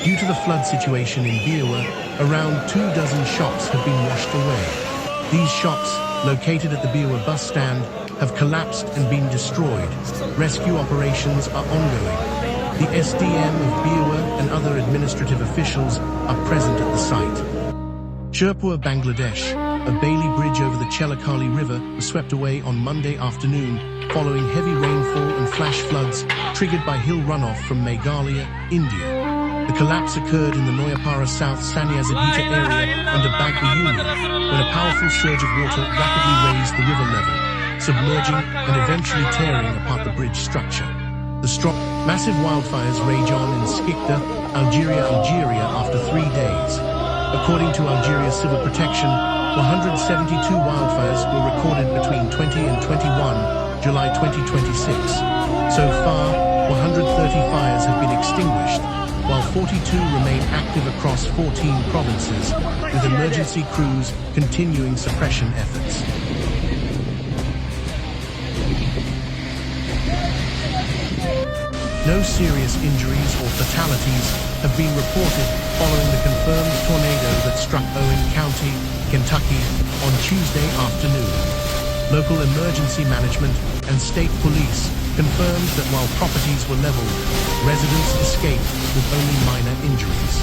Due to the flood situation in Biwa, around 24 shops have been washed away. These shops, located at the Biwa bus stand, have collapsed and been destroyed. Rescue operations are ongoing. The SDM of Biwa and other administrative officials are present at the site. Sherpur, Bangladesh, a Bailey bridge over the Chelakali River was swept away on Monday afternoon following heavy rainfall and flash floods triggered by hill runoff from Meghalaya, India. The collapse occurred in the Noyapara South Sanyazadita area under Bagba Union when a powerful surge of water rapidly raised the river level, submerging and eventually tearing apart the bridge structure. Massive wildfires rage on in Skikda, Algeria after 3 days. According to Algeria's civil protection, 172 wildfires were recorded between 20 and 21 July 2026. So far, 130 fires have been extinguished, while 42 remain active across 14 provinces, with emergency crews continuing suppression efforts. No serious injuries or fatalities have been reported following the confirmed tornado that struck Owen County, Kentucky, on Tuesday afternoon. Local emergency management and state police confirmed that while properties were leveled, residents escaped with only minor injuries.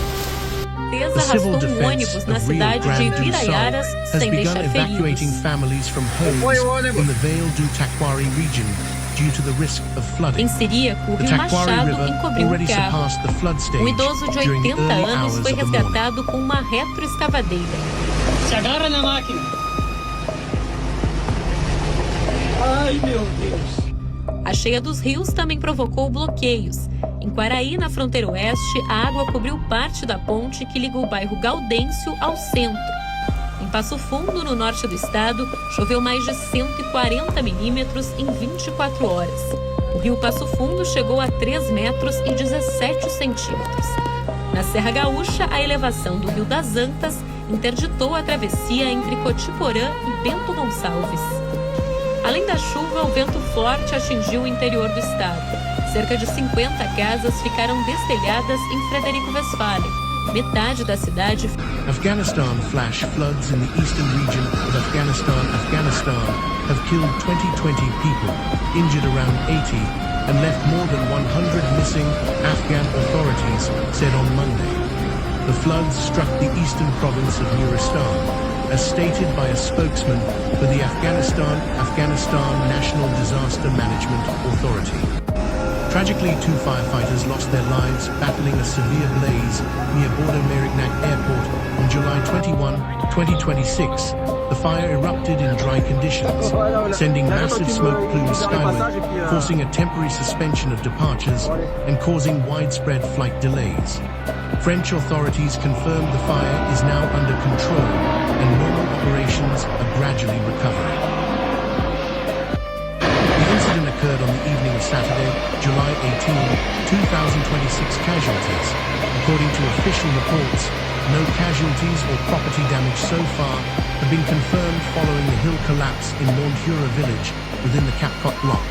The civil defense of Rio Grande do Sul has begun evacuating families from homes in the Vale do Taquari region due to the risk of flooding. Em Siríaco, o The rio Taquari Machado River encobriu already carro. surpassed the flood stage Idoso de during the 80 early anos hours foi of the morning. resgatado com uma retroescavadeira. Se agarra na máquina. Ai, meu Deus. A cheia dos rios também provocou bloqueios. Em Quaraí, na fronteira oeste, a água cobriu parte da ponte que liga o bairro Gaudêncio ao centro. Em Passo Fundo, no norte do estado, choveu mais de 140 milímetros em 24 horas. O rio Passo Fundo chegou a 3 metros e 17 centímetros. Na Serra Gaúcha, a elevação do rio das Antas interditou a travessia entre Cotiporã e Bento Gonçalves. Além da chuva, o vento forte atingiu o interior do estado. Cerca de 50 casas ficaram destelhadas em Frederico Westphalen. Metade da cidade. Afghanistan flash floods in the eastern region of Afghanistan have killed 20 people, injured around 80, and left more than 100 missing, Afghan authorities said on Monday. The floods struck the eastern province of Nuristan, as stated by a spokesman for the Afghanistan National Disaster Management Authority. Tragically, 2 firefighters lost their lives battling a severe blaze near Bordo Marignac Airport on July 21, 2026. The fire erupted in dry conditions, sending massive smoke plumes skyward, forcing a temporary suspension of departures and causing widespread flight delays. French authorities confirmed the fire is now under control and normal operations are gradually recovering. The incident occurred on the evening of Saturday, July 18, 2026. Casualties. According to official reports, no casualties or property damage so far have been confirmed following the hill collapse in Mondhura village within the Kapkot block.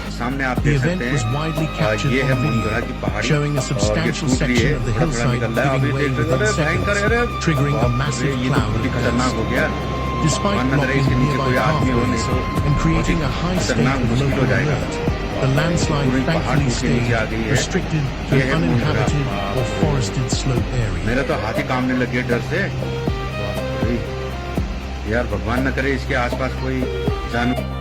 The event was widely captured on video, showing a substantial section of the hillside giving way within seconds, triggering a massive cloud of dust. Despite blocking nearby pathways and creating a high state of local alert, the landslide thankfully stayed restricted to an uninhabited or forested slope area. मेरा तो हाथी कामने लगे डर से यार भगवान न करे इसके आसपास कोई जानवर.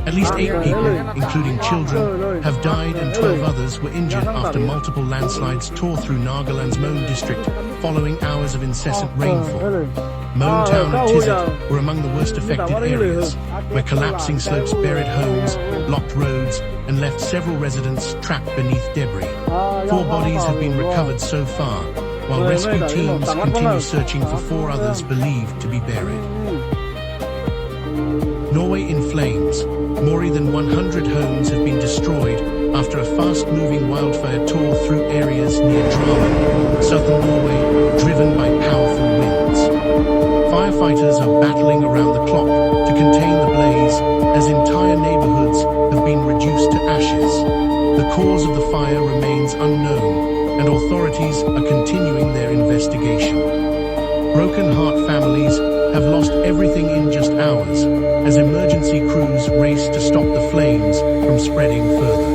At least 8 people, including children, have died and 12 others were injured after multiple landslides tore through Nagaland's Mong district following hours of incessant rainfall. Mong town and Tizit were among the worst affected areas, where collapsing slopes buried homes, blocked roads, and left several residents trapped beneath debris. 4 bodies have been recovered so far, while rescue teams continue searching for 4 others believed to be buried. Norway in flames. More than 100 homes have been destroyed after a fast-moving wildfire tore through areas near Drammen, southern Norway, driven by powerful winds. Firefighters are battling around the clock to contain the blaze as entire neighborhoods have been reduced to ashes. The cause of the fire remains unknown, and authorities are continuing their Broken Heart families have lost everything in just hours as emergency crews race to stop the flames from spreading further.